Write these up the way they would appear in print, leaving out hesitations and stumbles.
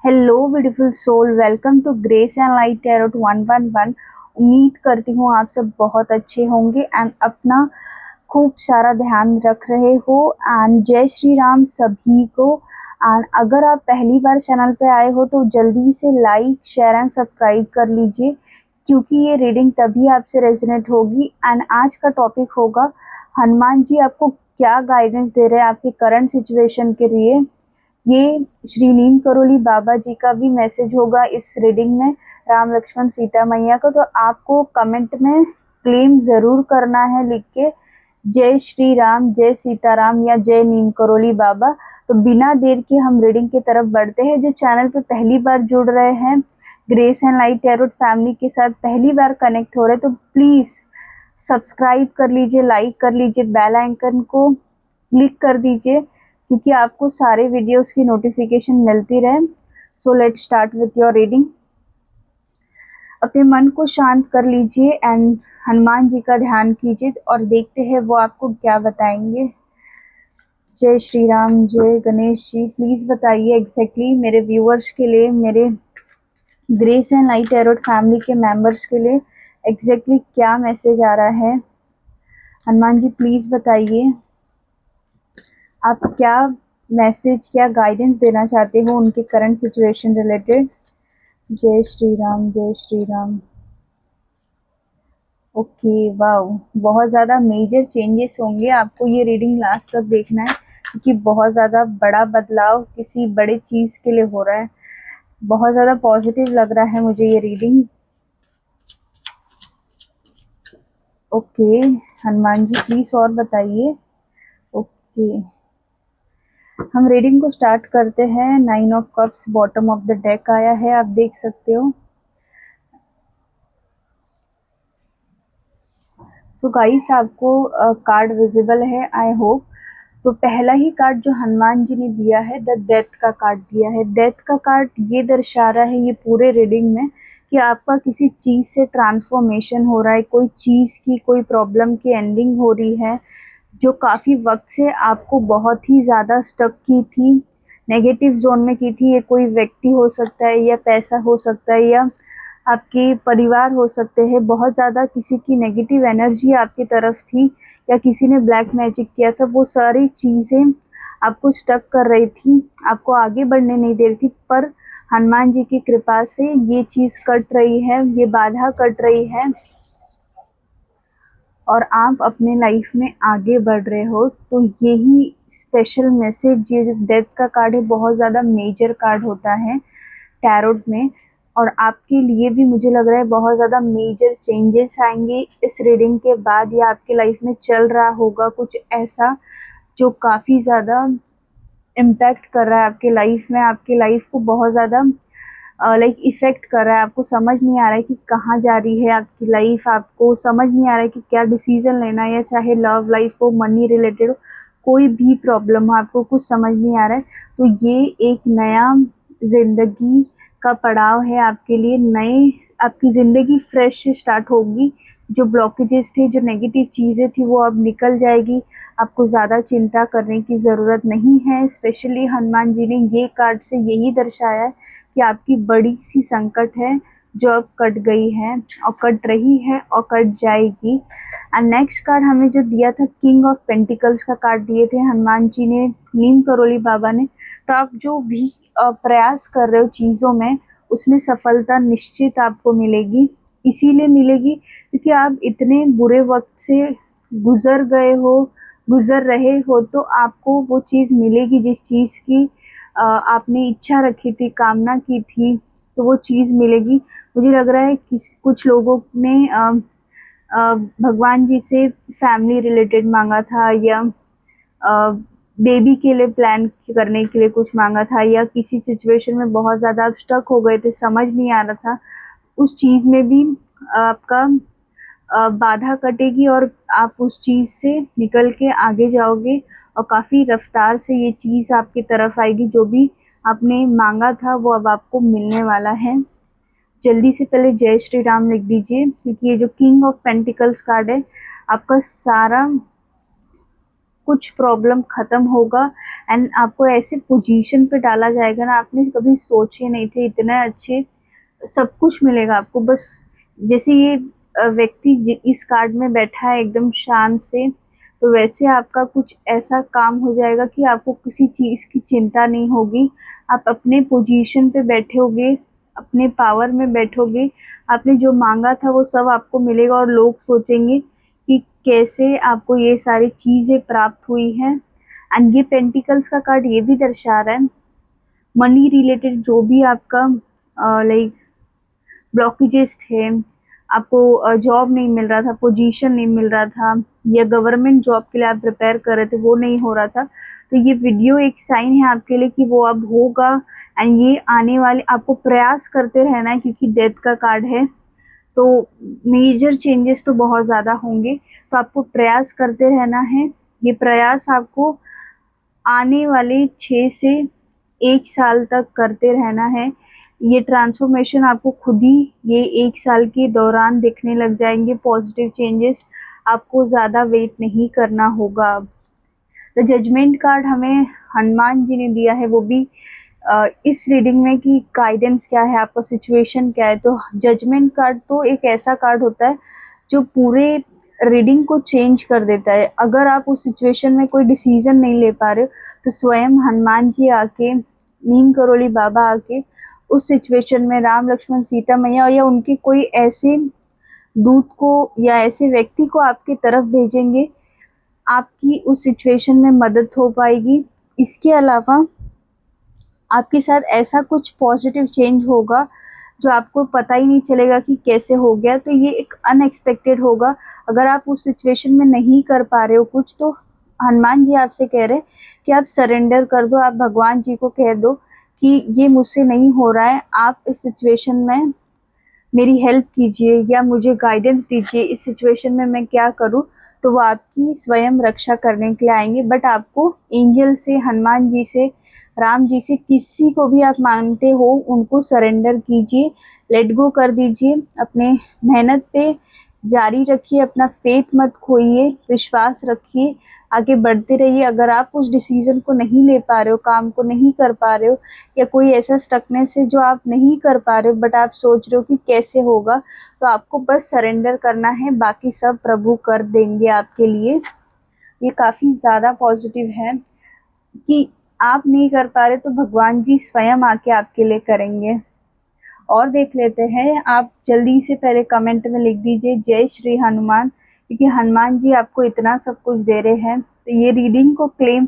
Hello beautiful soul, welcome to Grace and Light Tarot 111। उम्मीद करती हूँ आप सब बहुत अच्छे होंगे एंड अपना खूब सारा ध्यान रख रहे हो। एंड जय श्री राम सभी को। एंड अगर आप पहली बार चैनल पे आए हो तो जल्दी से लाइक शेयर एंड सब्सक्राइब कर लीजिए, क्योंकि ये रीडिंग तभी आपसे रेजोनेट होगी। एंड आज का टॉपिक होगा हनुमान जी आपको क्या गाइडेंस दे रहे हैं आपकी करंट सिचुएशन के लिए। ये श्री नीम करोली बाबा जी का भी मैसेज होगा इस रीडिंग में, राम लक्ष्मण सीता मैया का। तो आपको कमेंट में क्लेम जरूर करना है लिख के, जय श्री राम, जय सीताराम या जय नीम करोली बाबा। तो बिना देर के हम रीडिंग की तरफ बढ़ते हैं। जो चैनल पे पहली बार जुड़ रहे हैं, grace and Light tarot family के साथ पहली बार कनेक्ट हो रहे, तो प्लीज सब्सक्राइब कर लीजिए, लाइक कर लीजिए, बेल आइकन को क्लिक कर दीजिए, क्योंकि आपको सारे वीडियोस की नोटिफिकेशन मिलती रहे। So let's start with your reading. अपने मन को शांत कर लीजिए एंड हनुमान जी का ध्यान कीजिए और देखते हैं वो आपको क्या बताएंगे। जय श्री राम, जय गणेश जी। प्लीज बताइए एग्जैक्टली मेरे व्यूअर्स के लिए, मेरे grace and Light tarot family के मेंबर्स के लिए एग्जैक्टली क्या मैसेज आ रहा है। हनुमान जी प्लीज बताइए आप क्या मैसेज, क्या गाइडेंस देना चाहते हो उनके करंट सिचुएशन रिलेटेड। जय श्री राम, जय श्री राम। ओके, वाओ, बहुत ज़्यादा मेजर चेंजेस होंगे। आपको ये रीडिंग लास्ट तक देखना है, क्योंकि बहुत ज़्यादा बड़ा बदलाव किसी बड़े चीज़ के लिए हो रहा है। बहुत ज़्यादा पॉजिटिव लग रहा है मुझे ये reading. Okay Hanuman ji please और बताइए। ओके, हम रीडिंग को स्टार्ट करते हैं। 9 of cups bottom of the deck आया है, आप देख सकते हो। तो गाइस आपको कार्ड विजिबल है आई होप। तो पहला ही कार्ड जो हनुमान जी ने दिया है, द डेथ का कार्ड दिया है। डेथ का कार्ड ये दर्शा रहा है ये पूरे रीडिंग में कि आपका किसी चीज़ से ट्रांसफॉर्मेशन हो रहा है, कोई चीज़ की, कोई प्रॉब्लम की एंडिंग हो रही है जो काफ़ी वक्त से आपको बहुत ही ज़्यादा स्टक की थी, नेगेटिव जोन में की थी। ये कोई व्यक्ति हो सकता है या पैसा हो सकता है या आपके परिवार हो सकते हैं। बहुत ज़्यादा किसी की नेगेटिव एनर्जी आपकी तरफ थी या किसी ने ब्लैक मैजिक किया था। वो सारी चीज़ें आपको स्टक कर रही थी, आपको आगे बढ़ने नहीं दे रही थी। पर हनुमान जी की कृपा से ये चीज़ कट रही है, ये बाधा कट रही है और आप अपने लाइफ में आगे बढ़ रहे हो। तो यही स्पेशल मैसेज, ये जो डेथ का कार्ड है बहुत ज़्यादा मेजर कार्ड होता है टैरोट में, और आपके लिए भी मुझे लग रहा है बहुत ज़्यादा मेजर चेंजेस आएंगे इस रीडिंग के बाद, या आपके लाइफ में चल रहा होगा कुछ ऐसा जो काफ़ी ज़्यादा इम्पैक्ट कर रहा है आपके लाइफ में, आपके लाइफ को बहुत ज़्यादा लाइक इफ़ेक्ट कर रहा है। आपको समझ नहीं आ रहा है कि कहाँ जा रही है आपकी लाइफ, आपको समझ नहीं आ रहा है कि क्या डिसीजन लेना है, या चाहे लव लाइफ हो, मनी रिलेटेड हो, कोई भी प्रॉब्लम हो, आपको कुछ समझ नहीं आ रहा है। तो ये एक नया ज़िंदगी का पड़ाव है आपके लिए। नए आपकी ज़िंदगी फ्रेश से स्टार्ट होगी। जो ब्लॉकेजेस थे, जो नेगेटिव चीज़ें थी, वो अब निकल जाएगी। आपको ज़्यादा चिंता करने की ज़रूरत नहीं है। स्पेशली हनुमान जी ने ये कार्ड से यही दर्शाया है कि आपकी बड़ी सी संकट है जो अब कट गई है और कट रही है और कट जाएगी। एंड नेक्स्ट कार्ड हमें जो दिया था, किंग ऑफ पेंटिकल्स का कार्ड दिए थे हनुमान जी ने, नीम करोली बाबा ने। तो आप जो भी प्रयास कर रहे हो चीज़ों में, उसमें सफलता निश्चित आपको मिलेगी। इसीलिए मिलेगी क्योंकि आप इतने बुरे वक्त से गुजर गए हो, गुजर रहे हो, तो आपको वो चीज़ मिलेगी जिस चीज़ की आपने इच्छा रखी थी, कामना की थी, तो वो चीज़ मिलेगी। मुझे लग रहा है कि कुछ लोगों ने भगवान जी से फैमिली रिलेटेड मांगा था, या बेबी के लिए प्लान करने के लिए कुछ मांगा था, या किसी सिचुएशन में बहुत ज़्यादा आप स्टक हो गए थे, समझ नहीं आ रहा था, उस चीज़ में भी आपका बाधा कटेगी और आप उस चीज़ से निकल के आगे जाओगे और काफ़ी रफ्तार से ये चीज़ आपकी तरफ आएगी। जो भी आपने मांगा था वो अब आपको मिलने वाला है। जल्दी से पहले जय श्री राम लिख दीजिए, क्योंकि ये जो किंग ऑफ पेंटिकल्स कार्ड है, आपका सारा कुछ प्रॉब्लम ख़त्म होगा एंड आपको ऐसे पोजीशन पे डाला जाएगा ना, आपने कभी सोचे नहीं थे इतना अच्छे सब कुछ मिलेगा आपको। बस जैसे ये व्यक्ति इस कार्ड में बैठा है एकदम शांत से, तो वैसे आपका कुछ ऐसा काम हो जाएगा कि आपको किसी चीज़ की चिंता नहीं होगी। आप अपने पोजीशन पे बैठोगे, अपने पावर में बैठोगे, आपने जो मांगा था वो सब आपको मिलेगा और लोग सोचेंगे कि कैसे आपको ये सारी चीज़ें प्राप्त हुई हैं। एंड ये पेंटिकल्स का कार्ड ये भी दर्शा रहा है मनी रिलेटेड जो भी आपका लाइक ब्लॉकेजेस थे, आपको जॉब नहीं मिल रहा था, पोजीशन नहीं मिल रहा था, या गवर्नमेंट जॉब के लिए आप प्रिपेयर कर रहे थे वो नहीं हो रहा था, तो ये वीडियो एक साइन है आपके लिए कि वो अब होगा। एंड ये आने वाले आपको प्रयास करते रहना है क्योंकि डेथ का कार्ड है, तो मेजर चेंजेस तो बहुत ज़्यादा होंगे, तो आपको प्रयास करते रहना है। ये प्रयास आपको आने वाले 6 से 1 साल तक करते रहना है। ये ट्रांसफॉर्मेशन आपको खुद ही ये 1 साल के दौरान दिखने लग जाएंगे पॉजिटिव चेंजेस, आपको ज़्यादा वेट नहीं करना होगा अब। द जजमेंट कार्ड हमें हनुमान जी ने दिया है, वो भी इस रीडिंग में कि गाइडेंस क्या है, आपका सिचुएशन क्या है। तो जजमेंट कार्ड तो एक ऐसा कार्ड होता है जो पूरे रीडिंग को चेंज कर देता है। अगर आप उस सिचुएशन में कोई डिसीजन नहीं ले पा रहे हो तो स्वयं हनुमान जी आके, नीम करोली बाबा आके उस सिचुएशन में राम लक्ष्मण सीता मैया या उनके कोई ऐसे दूत को या ऐसे व्यक्ति को आपके तरफ भेजेंगे, आपकी उस सिचुएशन में मदद हो पाएगी। इसके अलावा आपके साथ ऐसा कुछ पॉजिटिव चेंज होगा जो आपको पता ही नहीं चलेगा कि कैसे हो गया, तो ये एक अनएक्सपेक्टेड होगा। अगर आप उस सिचुएशन में नहीं कर पा रहे हो कुछ, तो हनुमान जी आपसे कह रहे हैं कि आप सरेंडर कर दो, आप भगवान जी को कह दो कि ये मुझसे नहीं हो रहा है, आप इस सिचुएशन में मेरी हेल्प कीजिए या मुझे गाइडेंस दीजिए, इस सिचुएशन में मैं क्या करूं। तो वो आपकी स्वयं रक्षा करने के लिए आएंगे। बट आपको एंजल से, हनुमान जी से, राम जी से, किसी को भी आप मानते हो उनको सरेंडर कीजिए, लेट गो कर दीजिए, अपने मेहनत पे जारी रखिए, अपना फेथ मत खोइए, विश्वास रखिए, आगे बढ़ते रहिए। अगर आप उस डिसीजन को नहीं ले पा रहे हो, काम को नहीं कर पा रहे हो, या कोई ऐसा स्टकनेस है जो आप नहीं कर पा रहे हो बट आप सोच रहे हो कि कैसे होगा, तो आपको बस सरेंडर करना है, बाकी सब प्रभु कर देंगे आपके लिए। ये काफ़ी ज़्यादा पॉजिटिव है कि आप नहीं कर पा रहे तो भगवान जी स्वयं आके आपके लिए करेंगे। और देख लेते हैं, आप जल्दी से पहले कमेंट में लिख दीजिए जय श्री हनुमान, क्योंकि हनुमान जी आपको इतना सब कुछ दे रहे हैं। तो ये रीडिंग को क्लेम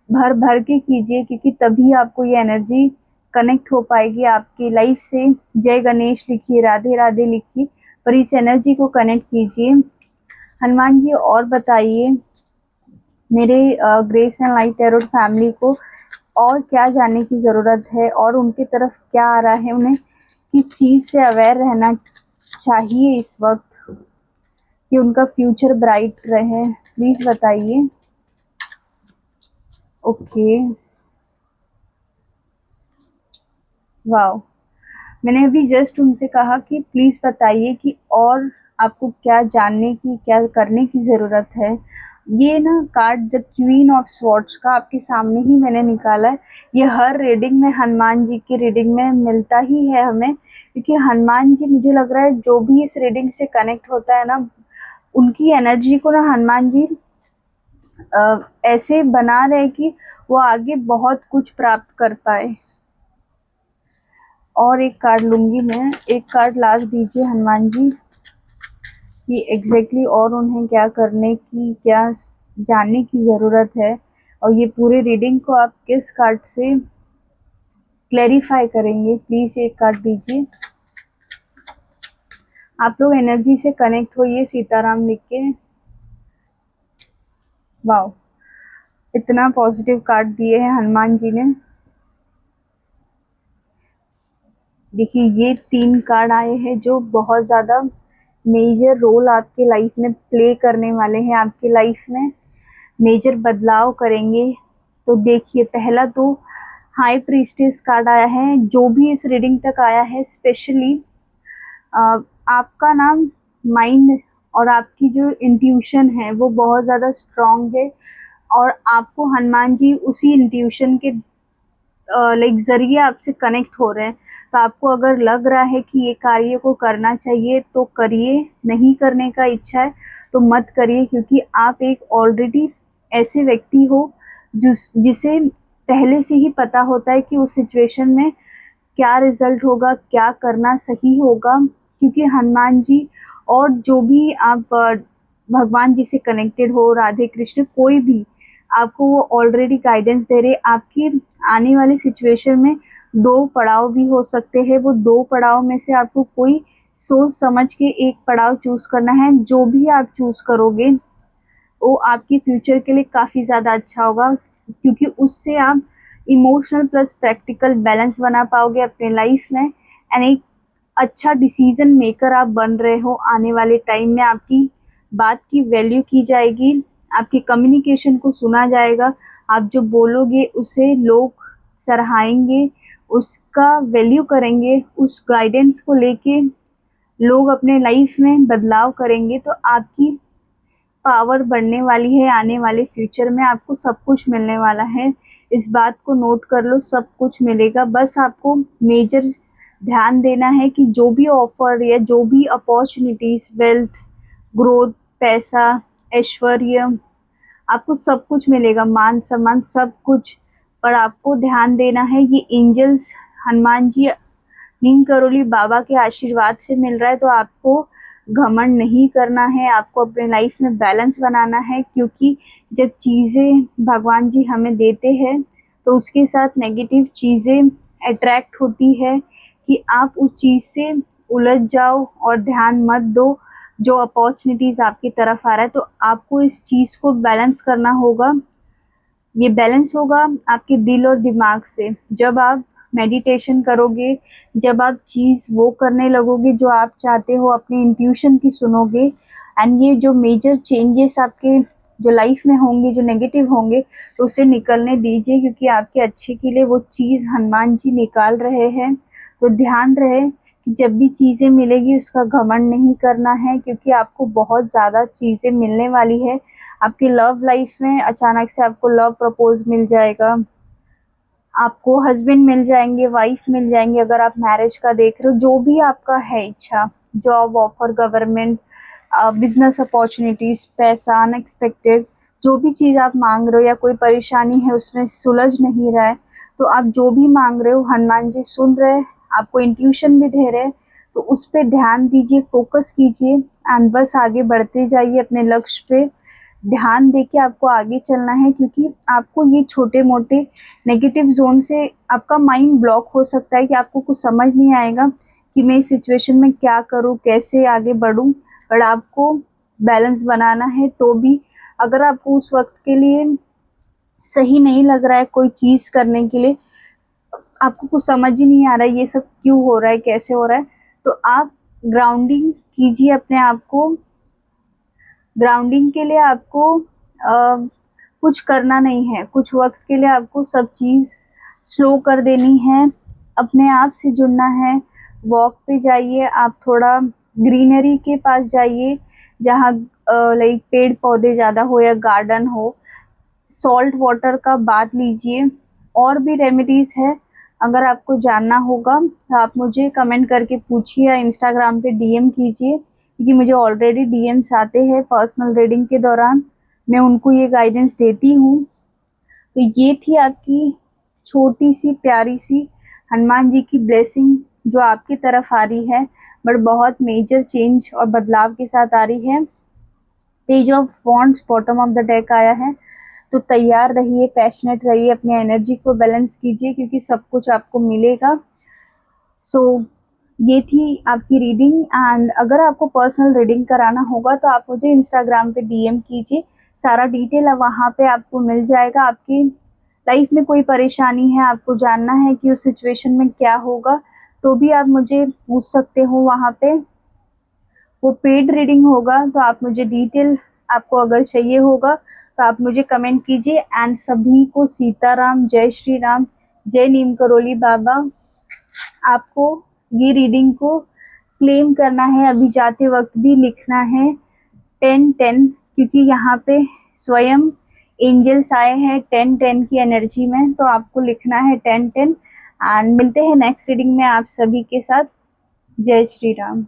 भर भर के कीजिए, क्योंकि तभी आपको ये एनर्जी कनेक्ट हो पाएगी आपकी लाइफ से। जय गणेश लिखिए, राधे राधे लिखिए, पर इस एनर्जी को कनेक्ट कीजिए। हनुमान जी और बताइए मेरे grace and Light tarot family को और क्या जानने की ज़रूरत है, और उनकी तरफ क्या आ रहा है, उन्हें किस चीज़ से अवेयर रहना चाहिए इस वक्त कि उनका फ्यूचर ब्राइट रहे, प्लीज़ बताइए। ओके, वाओ, मैंने अभी जस्ट उनसे कहा कि प्लीज़ बताइए कि और आपको क्या जानने की, क्या करने की ज़रूरत है। ये ना card the queen of swords का आपके सामने ही मैंने निकाला है। ये हर रीडिंग में, हनुमान जी की रीडिंग में मिलता ही है हमें, क्योंकि हनुमान जी, मुझे लग रहा है जो भी इस रीडिंग से कनेक्ट होता है ना, उनकी एनर्जी को ना हनुमान जी ऐसे बना रहे कि वो आगे बहुत कुछ प्राप्त कर पाए। और एक कार्ड लूंगी मैं, एक कार्ड लास्ट दीजिए हनुमान जी कि एग्जैक्टली और उन्हें क्या करने की, क्या जानने की ज़रूरत है, और ये पूरे रीडिंग को आप किस कार्ड से क्लैरिफाई करेंगे। प्लीज़ एक कार्ड दीजिए। आप लोग एनर्जी से कनेक्ट होइए, सीताराम लिख के। वाओ, इतना पॉजिटिव कार्ड दिए हैं हनुमान जी ने। देखिए, ये 3 कार्ड आए हैं जो बहुत ज़्यादा मेजर रोल आपके लाइफ में प्ले करने वाले हैं, आपके लाइफ में मेजर बदलाव करेंगे। तो देखिए, पहला तो हाई प्रीस्टेस कार्ड आया है। जो भी इस रीडिंग तक आया है, स्पेशली आपका माइंड और आपकी जो इंट्यूशन है वो बहुत ज़्यादा स्ट्रॉन्ग है। और आपको हनुमान जी उसी इंट्यूशन के लाइक जरिए आपसे कनेक्ट हो रहे हैं। तो आपको अगर लग रहा है कि ये कार्य को करना चाहिए तो करिए, नहीं करने का इच्छा है तो मत करिए, क्योंकि आप एक ऑलरेडी ऐसे व्यक्ति हो जिसे पहले से ही पता होता है कि उस सिचुएशन में क्या रिजल्ट होगा, क्या करना सही होगा। क्योंकि हनुमान जी और जो भी आप भगवान जी से कनेक्टेड हो, राधे कृष्ण, कोई भी आपको वो ऑलरेडी गाइडेंस दे रहे। आपकी आने वाली सिचुएशन में 2 पड़ाव भी हो सकते हैं। वो 2 पड़ाव में से आपको कोई सोच समझ के एक पड़ाव चूज़ करना है। जो भी आप चूज़ करोगे वो आपके फ्यूचर के लिए काफ़ी ज़्यादा अच्छा होगा, क्योंकि उससे आप इमोशनल प्लस प्रैक्टिकल बैलेंस बना पाओगे अपने लाइफ में। एंड एक अच्छा डिसीजन मेकर आप बन रहे हो। आने वाले टाइम में आपकी बात की वैल्यू की जाएगी, आपकी कम्युनिकेशन को सुना जाएगा। आप जो बोलोगे उसे लोग सराहेंगे, उसका वैल्यू करेंगे, उस गाइडेंस को लेके लोग अपने लाइफ में बदलाव करेंगे। तो आपकी पावर बढ़ने वाली है। आने वाले फ्यूचर में आपको सब कुछ मिलने वाला है। इस बात को नोट कर लो, सब कुछ मिलेगा। बस आपको मेजर ध्यान देना है कि जो भी ऑफर या जो भी अपॉर्चुनिटीज, वेल्थ, ग्रोथ, पैसा, ऐश्वर्य, आपको सब कुछ मिलेगा, मान सम्मान सब कुछ। पर आपको ध्यान देना है ये एंजल्स, हनुमान जी, नीम करोली बाबा के आशीर्वाद से मिल रहा है। तो आपको घमंड नहीं करना है, आपको अपने लाइफ में बैलेंस बनाना है। क्योंकि जब चीज़ें भगवान जी हमें देते हैं तो उसके साथ नेगेटिव चीज़ें अट्रैक्ट होती है कि आप उस चीज़ से उलझ जाओ और ध्यान मत दो जो अपॉर्चुनिटीज़ आपकी तरफ आ रहा है। तो आपको इस चीज़ को बैलेंस करना होगा। ये बैलेंस होगा आपके दिल और दिमाग से। जब आप मेडिटेशन करोगे, जब आप चीज़ वो करने लगोगे जो आप चाहते हो, अपनी इंट्यूशन की सुनोगे, एंड ये जो मेजर चेंजेस आपके जो लाइफ में होंगे, जो नेगेटिव होंगे, तो उसे निकलने दीजिए, क्योंकि आपके अच्छे के लिए वो चीज़ हनुमान जी निकाल रहे हैं। तो ध्यान रहे कि जब भी चीज़ें मिलेगी उसका घमंड नहीं करना है, क्योंकि आपको बहुत ज़्यादा चीज़ें मिलने वाली है। आपकी लव लाइफ में अचानक से आपको लव प्रपोज मिल जाएगा, आपको हस्बैंड मिल जाएंगे, वाइफ मिल जाएंगे। अगर आप मैरिज का देख रहे हो, जो भी आपका है इच्छा, job offer, government, business opportunities, पैसा, अनएक्सपेक्टेड, जो भी चीज़ आप मांग रहे हो या कोई परेशानी है उसमें सुलझ नहीं रहा है, तो आप जो भी मांग रहे हो हनुमान जी सुन रहे हैं, आपको इंट्यूशन भी दे रहे हैं। तो उस पर ध्यान दीजिए, फोकस कीजिए एंड बस आगे बढ़ते जाइए अपने लक्ष्य पे। ध्यान देके आपको आगे चलना है, क्योंकि आपको ये छोटे मोटे नेगेटिव जोन से आपका माइंड ब्लॉक हो सकता है कि आपको कुछ समझ नहीं आएगा कि मैं इस सिचुएशन में क्या करूं, कैसे आगे बढ़ूं। बट आपको बैलेंस बनाना है। तो भी अगर आपको उस वक्त के लिए सही नहीं लग रहा है कोई चीज़ करने के लिए, आपको कुछ समझ ही नहीं आ रहा है ये सब क्यों हो रहा है, कैसे हो रहा है, तो आप ग्राउंडिंग कीजिए अपने आप को। ग्राउंडिंग के लिए आपको कुछ करना नहीं है, कुछ वक्त के लिए आपको सब चीज़ स्लो कर देनी है, अपने आप से जुड़ना है। वॉक पे जाइए, आप थोड़ा ग्रीनरी के पास जाइए जहाँ लाइक पेड़ पौधे ज़्यादा हो या गार्डन हो। सॉल्ट वाटर का बाथ लीजिए। और भी रेमेडीज़ है, अगर आपको जानना होगा तो आप मुझे कमेंट करके पूछिए या इंस्टाग्राम पे डीएम कीजिए, क्योंकि मुझे ऑलरेडी डीएम्स आते हैं पर्सनल रीडिंग के दौरान, मैं उनको ये गाइडेंस देती हूँ। तो ये थी आपकी छोटी सी प्यारी सी हनुमान जी की ब्लेसिंग जो आपकी तरफ आ रही है, बट बहुत मेजर चेंज और बदलाव के साथ आ रही है। Page of wands bottom of the deck आया है। तो तैयार रहिए, पैशनेट रहिए, अपनी एनर्जी को बैलेंस कीजिए, क्योंकि सब कुछ आपको मिलेगा। सो ये थी आपकी रीडिंग। एंड अगर आपको पर्सनल रीडिंग कराना होगा तो आप मुझे इंस्टाग्राम पे डीएम कीजिए, सारा डिटेल वहाँ पे आपको मिल जाएगा। आपकी लाइफ में कोई परेशानी है, आपको जानना है कि उस सिचुएशन में क्या होगा, तो भी आप मुझे पूछ सकते हो वहाँ पे। वो पेड रीडिंग होगा, तो आप मुझे डिटेल आपको अगर चाहिए होगा तो आप मुझे कमेंट कीजिए। एंड सभी को सीताराम, जय श्री राम, जय नीम करोली बाबा। आपको ये रीडिंग को क्लेम करना है, अभी जाते वक्त भी लिखना है 10-10, क्योंकि यहाँ पे स्वयं एंजल्स आए हैं 10-10 की एनर्जी में, तो आपको लिखना है 10-10। एंड मिलते हैं नेक्स्ट रीडिंग में आप सभी के साथ। जय श्री राम।